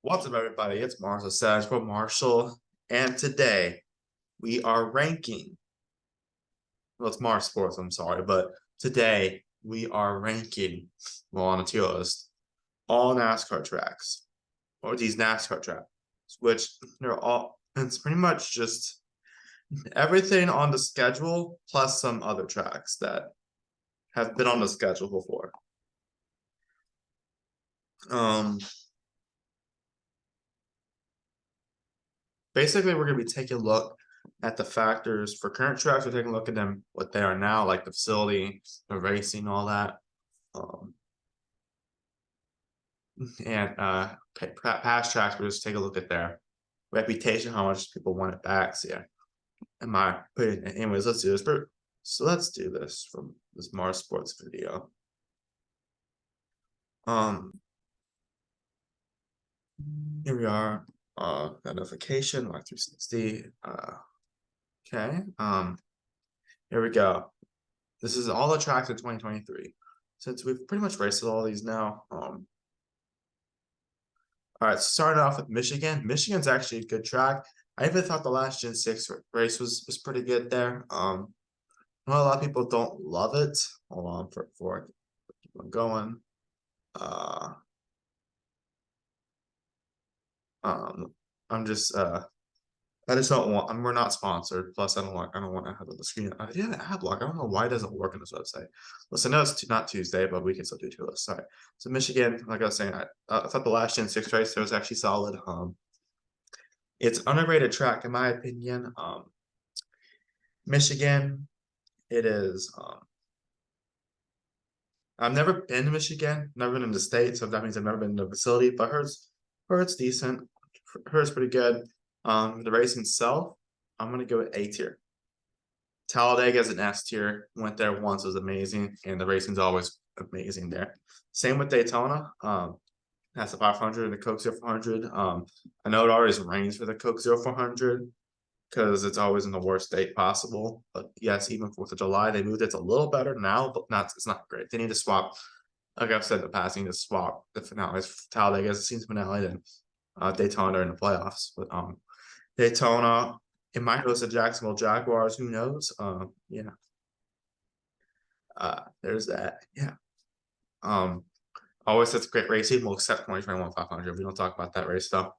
What's up, everybody? It's Marshall Sage for Marshall, and today we are ranking. Well, it's Mars Sports, I'm sorry, but today we are ranking, well, on a tier list, all NASCAR tracks, or these NASCAR tracks, which they're all, it's pretty much just everything on the schedule plus some other tracks that have been on the schedule before. Basically, we're going to be taking a look at the factors for current tracks. We're taking a look at them, what they are now, like the facility, the racing, all that. And past tracks, we'll just take a look at their reputation, how much people want it back. So, yeah, in my opinion. Anyways, let's do this. So let's do this from this Mars Sports video. Here we are. Notification, like 360. Okay. Here we go. This is all the tracks in 2023. Since we've pretty much raced all these now. All right, starting off with Michigan. Michigan's actually a good track. I even thought the last Gen 6 race was pretty good there. I know a lot of people don't love it. Hold on for keep on going. I'm just I just don't want. We're not sponsored. Plus, I don't want to have the screen. Yeah, the ad block. I don't know why it doesn't work on this website. Listen, I know it's not Tuesday, but we can still do two lists. Sorry. So Michigan, like I was saying, I thought the last Gen 6 race there was actually solid. It's underrated track in my opinion. Michigan, it is. I've never been to Michigan, never been in the state, so that means I've never been to the facility. But heard it's decent. Heard it's pretty good. The race itself, I'm gonna go with A tier. Talladega is an S tier. Went there once, was amazing, and the racing's always amazing there. Same with Daytona. That's the 500 and the Coke 0400. I know it always rains for the Coke 0400 because it's always in the worst state possible. But yes, even 4th of July, they moved it. It's a little better now, but it's not great. They need to swap. Like I've said in the past, they need to swap the finales. Talladega as a season finale, then Daytona in the playoffs. But Daytona, it might host the Jacksonville Jaguars. Who knows? Yeah. There's that. Yeah. Always such great racing. We'll accept 2021 500. We don't talk about that race though.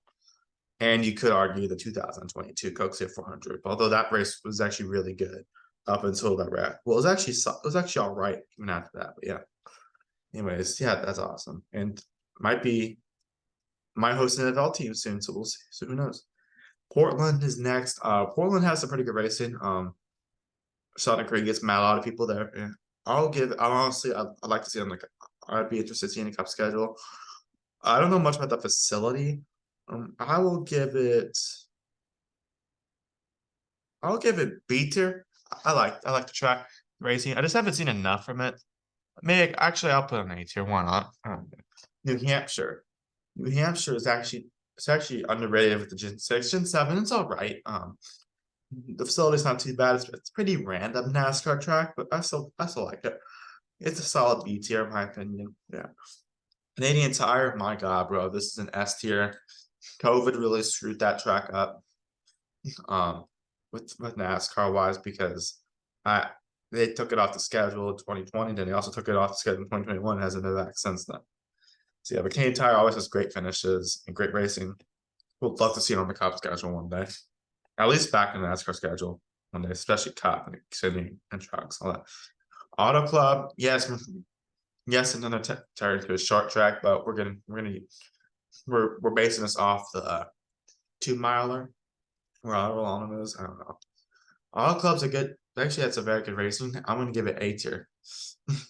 And you could argue the 2022 Coke 400, although that race was actually really good up until that race. Well, it was actually all right even after that. But yeah. Anyways, yeah, that's awesome. And might host an NFL team soon, so we'll see. So who knows? Portland is next. Portland has some pretty good racing. Southern Creek gets mad a lot of people there. Yeah. I'd like to see them. I'd be interested in seeing the cup schedule. I don't know much about the facility. I will give it B tier. I like the track racing. I just haven't seen enough from it. Maybe actually I'll put an A tier. Why not? New Hampshire. New Hampshire is actually underrated with the Gen 6. Gen 7, it's all right. The facility's not too bad. It's pretty random NASCAR track, but I still like it. It's a solid B tier in my opinion. Yeah. Canadian Tire, my God, bro, this is an S tier. COVID really screwed that track up. With NASCAR wise because they took it off the schedule in 2020, then they also took it off the schedule in 2021. It hasn't been back since then. So yeah, but Canadian Tire always has great finishes and great racing. We'd love to see it on the Cup schedule one day. At least back in the NASCAR schedule one day, especially Cup and Xfinity and trucks, all that. Auto Club, yes, another to a short track, but we're basing this off the 2-miler. Where Auto long is, I don't know. Auto Club's a good. Actually, that's a very good racing. I'm gonna give it A tier.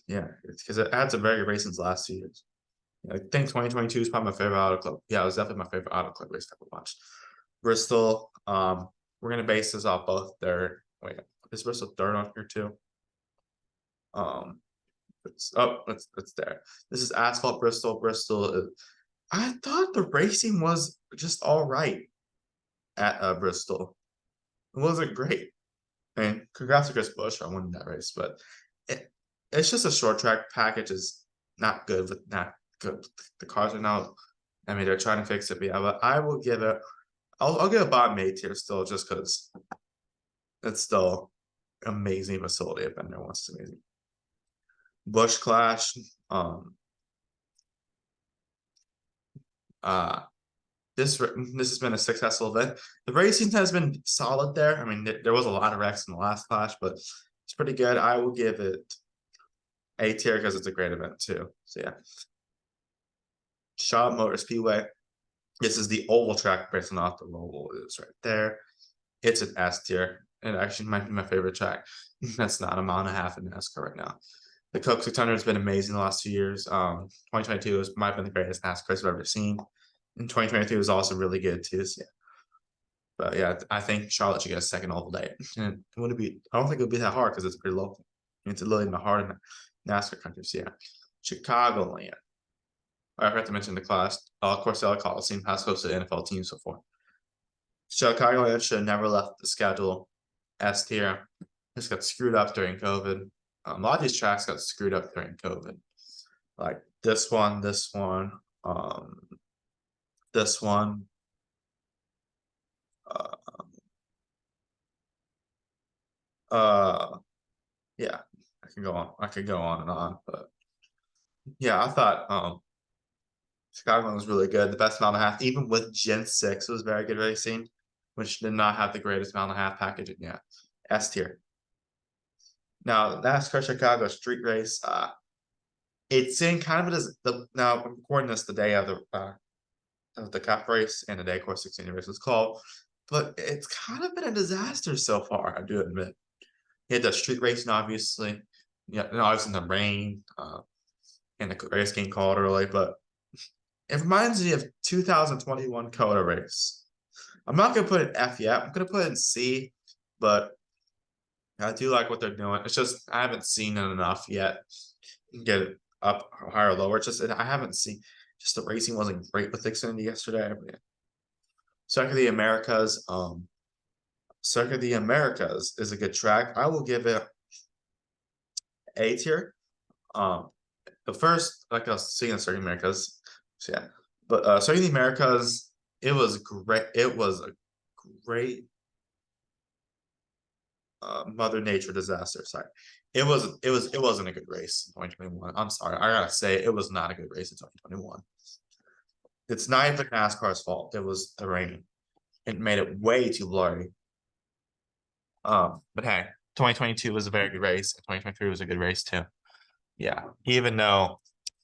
Yeah, because it had some very good racing last 2 years. I think 2022 is probably my favorite Auto Club. Yeah, it was definitely my favorite Auto Club race I've ever watched. Bristol, we're gonna base this off both their. Wait, is Bristol third on here too? It's there. This is Asphalt Bristol. Bristol. I thought the racing was just all right at Bristol. It wasn't great. And congrats to Chris Busch on winning that race, but it's just a short track package is not good with not good. The cars are now I mean, they're trying to fix it, but yeah, but I will give it. I'll give it bottom A tier still, just because it's still amazing facility. I've been there once. It's amazing. Bush Clash. Um. Uh. This has been a successful event. The racing has been solid there. I mean, there was a lot of wrecks in the last clash, but it's pretty good. I will give it A tier because it's a great event too. So yeah. Charlotte Motor Speedway. This is the oval track based off the oval. It's right there. It's an S tier. It actually might be my favorite track. That's not a mile and a half in NASCAR right now. The Coke 600 has been amazing the last few years. 2022 might have been the greatest NASCAR race I've ever seen. And 2023 was also really good too. So yeah. But yeah, I think Charlotte should get a second oval day. And it wouldn't be, I don't think it would be that hard because it's pretty local. It's literally in the heart of NASCAR country. So yeah. Chicagoland. I forgot to mention the class. Corsell Coliseum has hosted NFL teams before. Chicagoland should have never left the schedule. S tier. This got screwed up during COVID. A lot of these tracks got screwed up during COVID. Like this one, this one, this one. Yeah, I can go on. I could go on and on, but yeah, I thought Chicago was really good. The best mile and a half, even with Gen 6, was very good racing, which did not have the greatest mile and a half package. Yeah, S tier. Now, NASCAR Chicago street race, it's in kind of as the now I'm recording this the day of the Cup race and the day course 16 race was called, but it's kind of been a disaster so far. I do admit. You had the street racing, obviously. Yeah, and obviously the rain, and the race getting called early, but it reminds me of 2021 Coda race. I'm not gonna put it F yet. I'm gonna put it in C, but I do like what they're doing. It's just I haven't seen it enough yet. Get it up higher or lower. It's just I haven't seen. Just the racing wasn't great with Xfinity yesterday. But yeah. Circuit of the Americas. Circuit of the Americas is a good track. I will give it A tier. The first, like I was seeing Circuit of the Americas, so yeah. But Circuit of the Americas, it was great. It was a great Mother Nature disaster. Sorry, it wasn't a good race in 2021. I'm sorry, I gotta say it was not a good race in 2021. It's not even NASCAR's fault. It was the rain. It made it way too blurry. But hey, 2022 was a very good race. 2023 was a good race too. Yeah, even though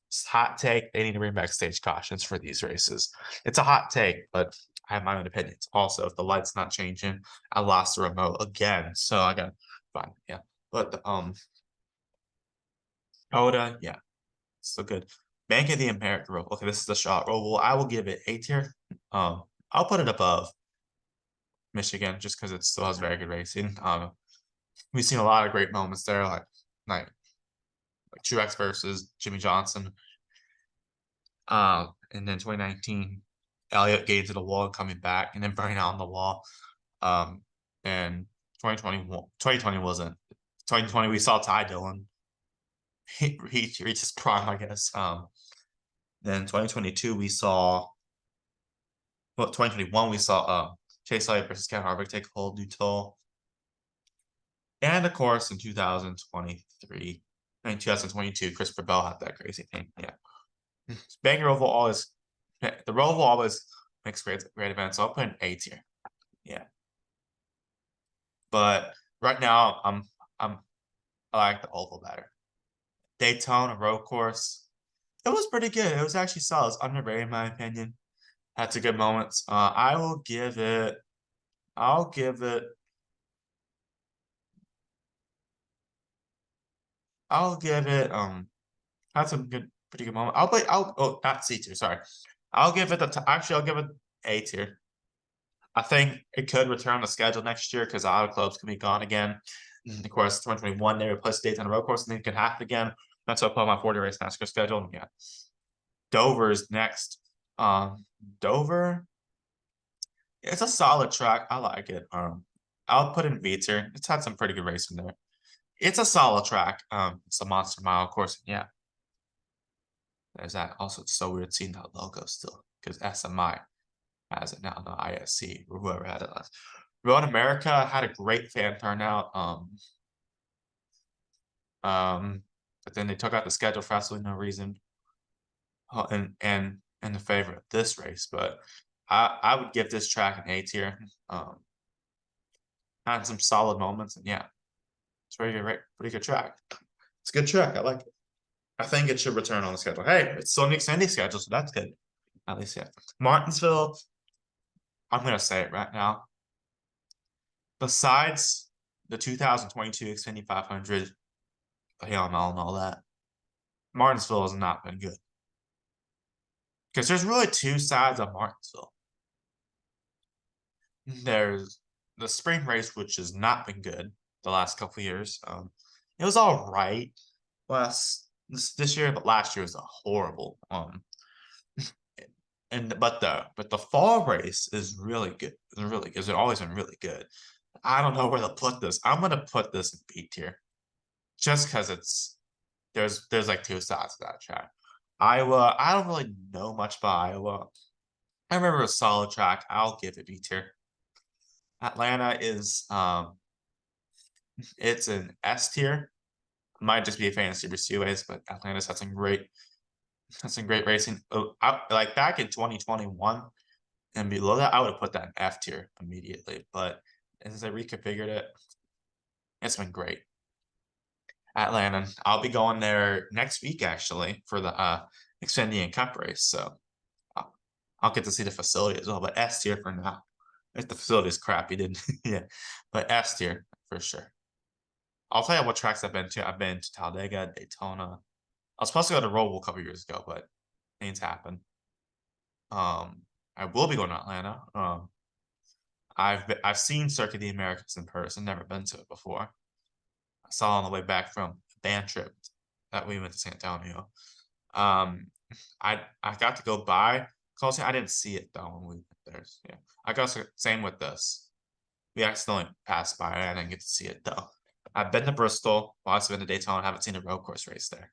it's hot take, they need to bring back stage cautions for these races. It's a hot take, but I have my own opinions. Also, if the light's not changing, I lost the remote again, so I got fine. Yeah, but Oda, yeah, still good. Bank of the American Roll. Okay, this is the shot roll. I will give it A tier. I'll put it above Michigan just because it still has very good racing. We've seen a lot of great moments there, like Truex versus Jimmy Johnson. And then 2019, Elliott gave to the wall coming back and then burning out on the wall. And 2020 wasn't. 2020 we saw Ty Dillon. He reached his prime, I guess. Then 2022 we saw. Well, 2021 we saw Chase Elliott versus Kevin Harvick take a whole new toll. And of course, in 2023 and 2022, Christopher Bell had that crazy thing. Yeah. Banger Roval always, the Roval always makes great events. So I'll put an A tier. Yeah. But right now, I like the Oval better. Daytona road course, it was pretty good. It was actually solid. It's underrated in my opinion. Had some good moments. I'll give it. Had some pretty good moments. Not C tier. Sorry. I'll give it I'll give it A tier. I think it could return on the schedule next year because auto clubs can be gone again. And of course, 2021 they replaced Daytona road course and they can happen again. That's why I put my 40 race NASCAR schedule. Yeah, Dover is next. Dover, it's a solid track. I like it. I'll put in B tier. It's had some pretty good racing there. It's a solid track. It's a monster mile, of course. Yeah, there's that. Also, it's so weird seeing that logo still. because SMI has it now, not ISC or whoever had it last. Road America had a great fan turnout. But then they took out the schedule for absolutely no reason. And in the favor of this race, but I would give this track an A tier. Had some solid moments, and yeah, it's pretty good track. It's a good track. I like it. I think it should return on the schedule. Hey, it's still an extended schedule, so that's good. At least, yeah. Martinsville, I'm gonna say it right now. Besides the 2022 Xfinity 500, Hail and all that, Martinsville has not been good. Because there's really two sides of Martinsville. There's the spring race, which has not been good the last couple years. It was all right this year, but last year was horrible. But the fall race is really good. It's really good. It's always been really good. I don't know where to put this. I'm gonna put this in B tier, just because there's like two sides of that track. Iowa, I don't really know much about Iowa. I remember a solid track. I'll give it B tier. Atlanta is it's an S tier. Might just be a fantasy pursuits, but Atlanta's had some great racing. Like back in 2021 and below that, I would have put that in F tier immediately. But as I reconfigured it, it's been great. Atlanta, I'll be going there next week actually for the Xfinity Cup race, so I'll get to see the facility as well. But S tier for now. If the facility is crappy, then yeah, but S tier for sure. I'll tell you what tracks I've been to. I've been to Talladega, Daytona. I was supposed to go to Roval a couple years ago, but things happen. I will be going to Atlanta. I've seen Circuit of the Americas in person, never been to it before. I saw on the way back from a band trip that we went to San Antonio. I got to go by closely. I didn't see it though when we went there. Yeah, I guess same with this. We accidentally passed by it. I didn't get to see it though. I've been to Bristol. I've also been to Daytona. I haven't seen a road course race there.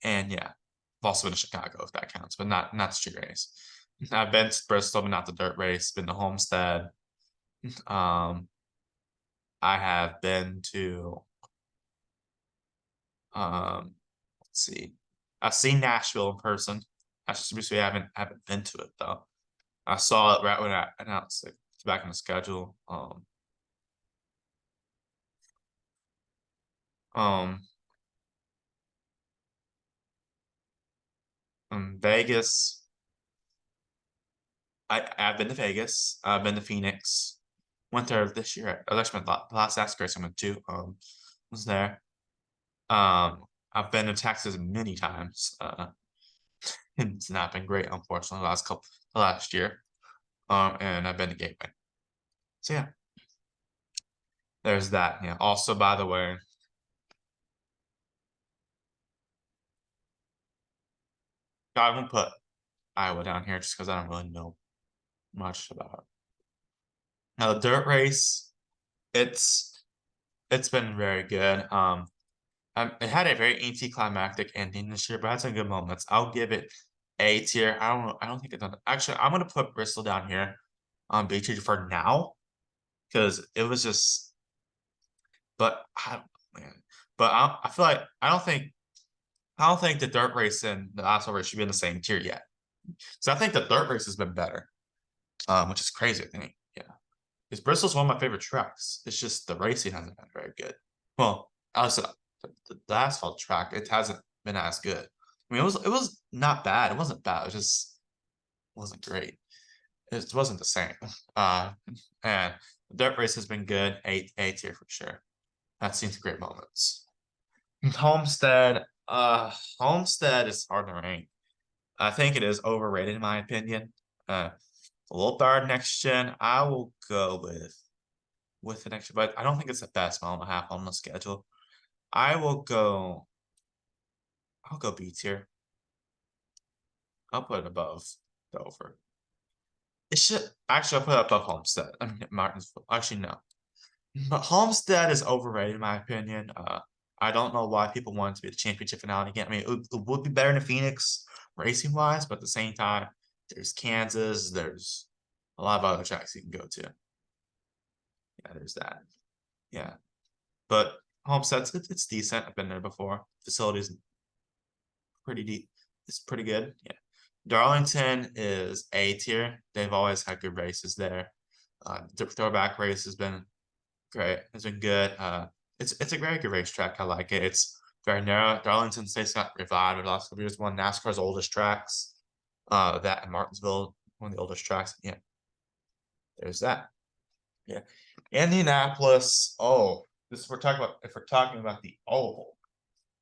And yeah, I've also been to Chicago if that counts, but not the street race. I've been to Bristol, but not the dirt race. Been to Homestead. I have been to let's see. I've seen Nashville in person. I haven't been to it though. I saw it right when I announced it. It's back in the schedule. Vegas. I've been to Vegas. I've been to Phoenix. Went there this year. I actually went the last Nascar race I went to. Was there. I've been to Texas many times. It's not been great, unfortunately, last year. And I've been to Gateway. So yeah. There's that. Yeah. Also, by the way, I won't put Iowa down here just because I don't really know much about it. Now the dirt race, it's been very good. It had a very anticlimactic ending this year, but it had some good moments. I'll give it A tier. I don't think it's done. Actually, I'm gonna put Bristol down here on B tier for now because it was just. But I feel like I don't think the dirt race and the asphalt race should be in the same tier yet. So I think the dirt race has been better, which is crazy. I think, yeah, because Bristol's one of my favorite tracks. It's just the racing hasn't been very good. Well, also the asphalt track, it hasn't been as good. I mean, it was not bad. It wasn't bad. It just wasn't great. It wasn't the same. And the dirt race has been good. A tier for sure. I've seen some great moments. Homestead. Homestead is hard to rank. I think it is overrated in my opinion. A little third next gen. I will go with the next gen, but I don't think it's the best mile and a half on the schedule. I'll go B tier. I'll put it above Dover. It should actually I'll put it above Homestead. I mean Martinsville. Actually, no. But Homestead is overrated in my opinion. I don't know why people want it to be the championship finale again. I mean, it would be better than Phoenix racing wise, but at the same time, there's Kansas, there's a lot of other tracks you can go to. Yeah, there's that. Yeah, but Homestead's it's decent. I've been there before. Facility's pretty deep. It's pretty good. Yeah. Darlington is A tier. They've always had good races there. The throwback race has been great. It's been good. It's a very good racetrack. I like it. It's very narrow. Darlington State's got revived over the last couple years. One of NASCAR's oldest tracks. That in Martinsville, one of the oldest tracks. Yeah, there's that. Yeah, Indianapolis. Oh, this we're talking about. If we're talking about the oval,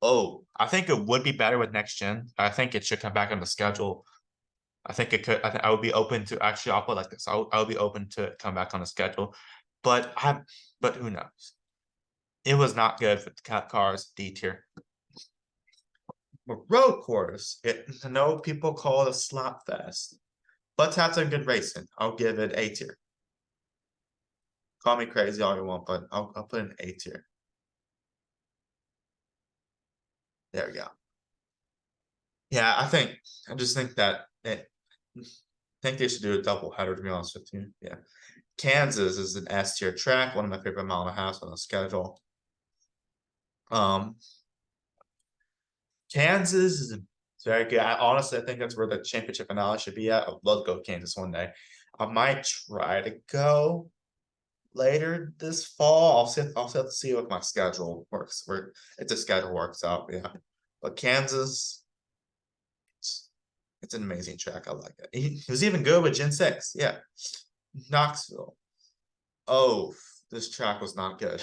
oh, I think it would be better with next gen. I think it should come back on the schedule. I think it could. I would be open to actually. I'll put it like this. I would be open to come back on the schedule, but But who knows? It was not good for the cat cars D tier. Road course. I know people call it a slop fest, but had some good racing. I'll give it A tier. Call me crazy all you want, but I'll put an A tier. There we go. Yeah, I just think that I think they should do a double header, to be honest with you. Yeah. Kansas is an S tier track, one of my favorite mile and a half on the schedule. Kansas is very good. Honestly, I think that's where the championship finale should be at. I'd love to go to Kansas one day. I might try to go later this fall. I'll have to see if my schedule works. Where if the schedule works out, yeah. But Kansas, it's an amazing track. I like it. He was even good with Gen 6. Yeah. Knoxville. Oh, this track was not good.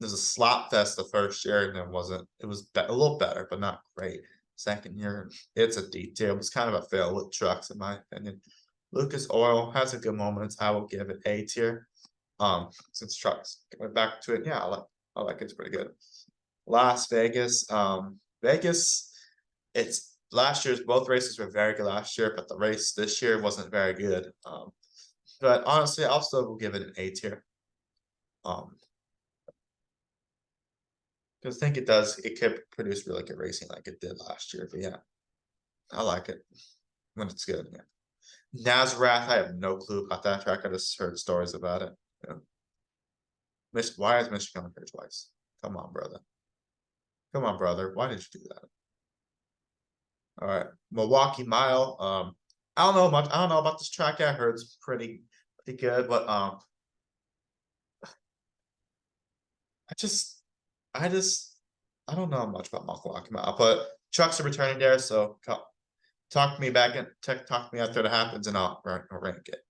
There's a slot fest the first year, and it wasn't. It was a little better, but not great. Second year, it's a detail. It was kind of a fail with trucks, in my opinion. Lucas Oil has a good moments. I will give it A tier. Since trucks going back to it, yeah, I like it. It's pretty good. Las Vegas, Vegas. It's last year's both races were very good last year, but the race this year wasn't very good. But honestly, I'll still give it an A tier. Because I think it could produce really good racing like it did last year. But yeah, I like it when it's good. Yeah. Nazareth, I have no clue about that track. I just heard stories about it. Yeah. Why is Michigan on here twice? Come on, brother. Come on, brother. Why did you do that? All right. Milwaukee Mile. I don't know much. I don't know about this track. I heard it's pretty good, but I just I don't know much about Milwaukee Mile, but trucks are returning there, so talk to me back and talk to me after that happens, and I'll rank it.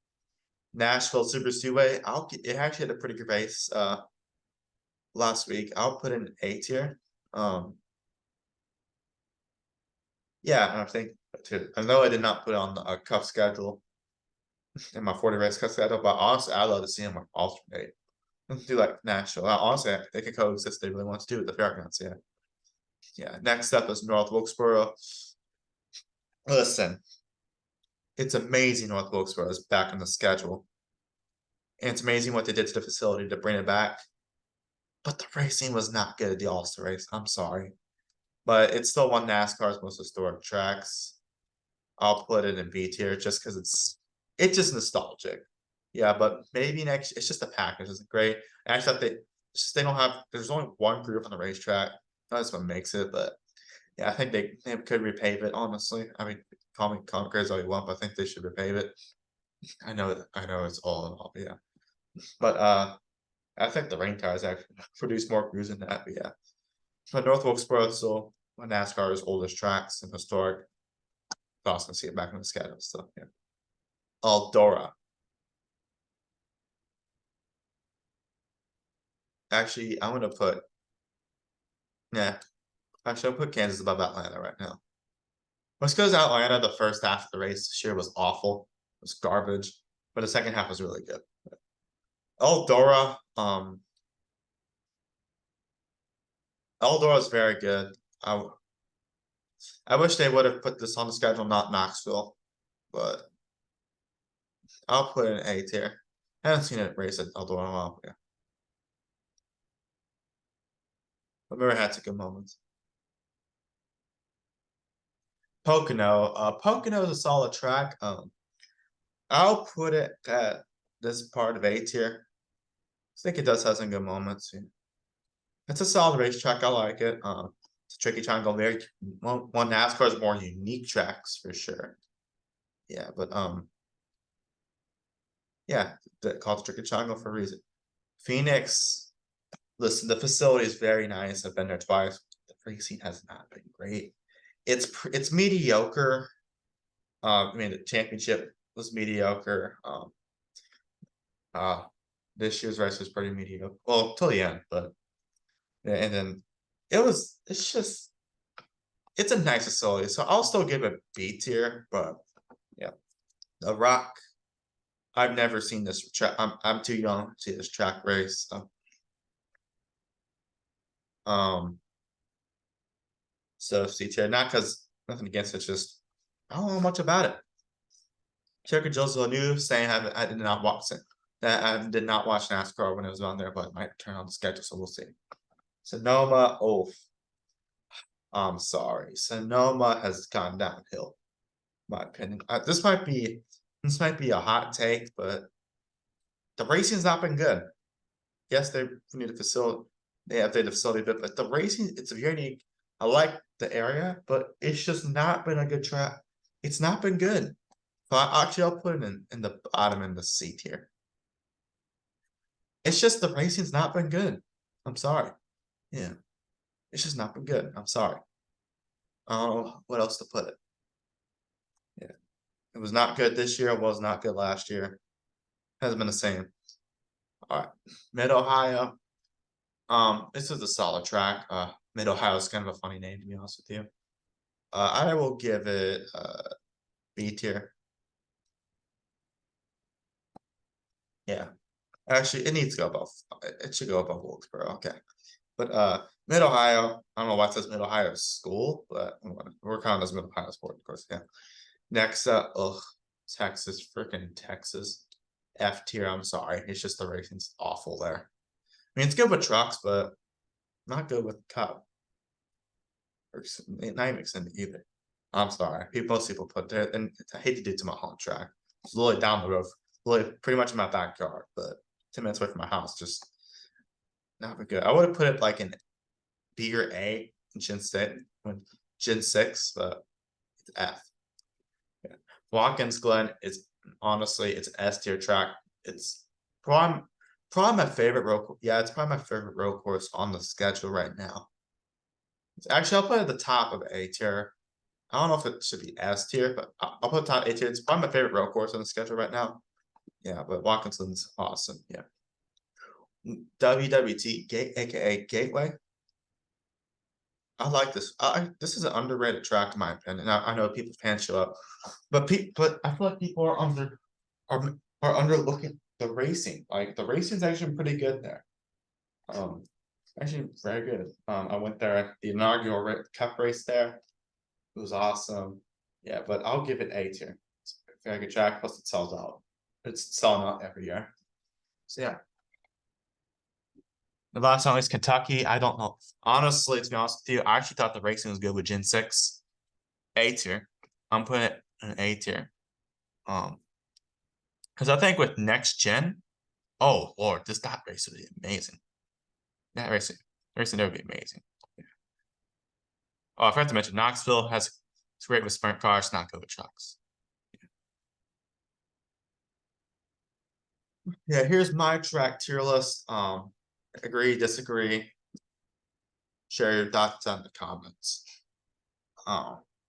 Nashville Super Speedway. It actually had a pretty good race last week. I'll put in A tier. Yeah, I think too. I know I did not put on the cup schedule in my 40 race cup schedule, but honestly, I love to see them alternate. Do like Nashville. Honestly, they could coexist. They really want to do with the Fairgrounds. Yeah. Yeah. Next up is North Wilkesboro. Listen, it's amazing North Wilkesboro is back on the schedule. And it's amazing what they did to the facility to bring it back. But the racing was not good at the All-Star race. I'm sorry. But it's still one of NASCAR's most historic tracks. I'll put it in B tier just because it's just nostalgic. Yeah, but maybe next it's just a package. It's great. I actually thought they don't have there's only one group on the racetrack. That's what makes it, but yeah, I think they could repave it, honestly. I mean, call me crazy all you want, but I think they should repave it. I know it's all in all, but yeah. But I think the rain tires actually produce more crews than that, but yeah. But North Wilkesboro is still one of NASCAR's oldest tracks and historic. Thoughts gonna see it back in the schedule, so yeah. Eldora. Actually, I'm gonna put yeah. Actually, I'll put Kansas above Atlanta right now. Let's go to Atlanta. The first half of the race this year was awful. It was garbage, but the second half was really good. Eldora, Eldora is very good. I wish they would have put this on the schedule, not Knoxville, but I'll put in A tier. I haven't seen it race at Eldora in a while. Yeah. I've never had some good moments. Pocono. Pocono is a solid track. I'll put it at this part of A tier. I think it does have some good moments. Yeah. It's a solid racetrack. I like it. It's a tricky triangle. Very one NASCAR's more unique tracks for sure. Yeah, but yeah, they called Tricky Triangle for a reason. Phoenix, listen, the facility is very nice. I've been there twice. The racing has not been great. It's mediocre. I mean, the championship was mediocre. Uh, this year's race was pretty mediocre. Well, till the end, but yeah, and then it's just it's a nice facility. So I'll still give it B tier, but yeah, the Rock. I've never seen this track. I'm too young to see this track race. Um, so C tier, not because nothing against it, just I don't know much about it. Checker Joe's new saying I did not watch it. That I did not watch NASCAR when it was on there, but it might turn on the schedule, so we'll see. Sonoma, oh, I'm sorry. Sonoma has gone downhill, my opinion. This might be a hot take, but the racing's not been good. Yes, they need a facility. They have the facility, but the racing, it's very unique. I like the area, but it's just not been a good track. It's not been good. So I'll put it in the bottom in the C tier. It's just the racing's not been good. I'm sorry. Yeah. It's just not been good. I'm sorry. I don't know what else to put it. Yeah. It was not good this year. It was not good last year. Hasn't been the same. All right. Mid Ohio. This is a solid track. Mid Ohio is kind of a funny name to be honest with you. I will give it B tier. Yeah. Actually, it needs to go above. It should go above Wilkesboro. Okay. But Mid Ohio, I don't know why it says Mid Ohio school, but we're counting as Mid Ohio sport, of course. Yeah. Next up, Texas, freaking Texas. F tier. I'm sorry. It's just the racing's awful there. I mean, it's good with trucks, but not good with Cup. Or not even extended either. I'm sorry. Most people put there, and I hate to do it to my home track. It's literally down the road, literally pretty much in my backyard, but 10 minutes away from my house. Just not very good. I would have put it like in B or A in Gen 6, but it's F. Yeah. Watkins Glen is honestly it's an S tier track. It's probably my favorite road. Yeah, it's probably my favorite road course on the schedule right now. Actually, I'll put it at the top of A tier. I don't know if it should be S tier, but I'll put top A tier. It's probably my favorite road course on the schedule right now. Yeah, but Watkinson's awesome. Yeah. WWT Gate, aka Gateway. I like this. This is an underrated track, in my opinion. I know people fan show up, but I feel like people are are underlooking the racing. Like the racing's actually pretty good there. Actually very good. I went there at the inaugural Cup race there. It was awesome. Yeah, but I'll give it A tier. It's a very good track. Plus, it sells out. It's selling out every year. So yeah. The last song is Kentucky. I don't know. Honestly, to be honest with you, I actually thought the racing was good with Gen 6. A tier. I'm putting it in A tier. Because I think with next gen, oh Lord, that race would be amazing. That racing there would be amazing. Yeah. Oh, I forgot to mention Knoxville it's great with sprint cars, not good with trucks. Yeah, here's my track tier list. Agree, disagree. Share your thoughts in the comments.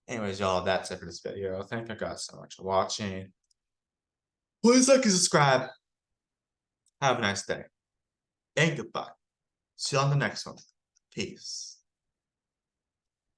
Anyways, y'all, that's it for this video. Thank you guys so much for watching. Please like and subscribe. Have a nice day. And goodbye. See you on the next one. Peace.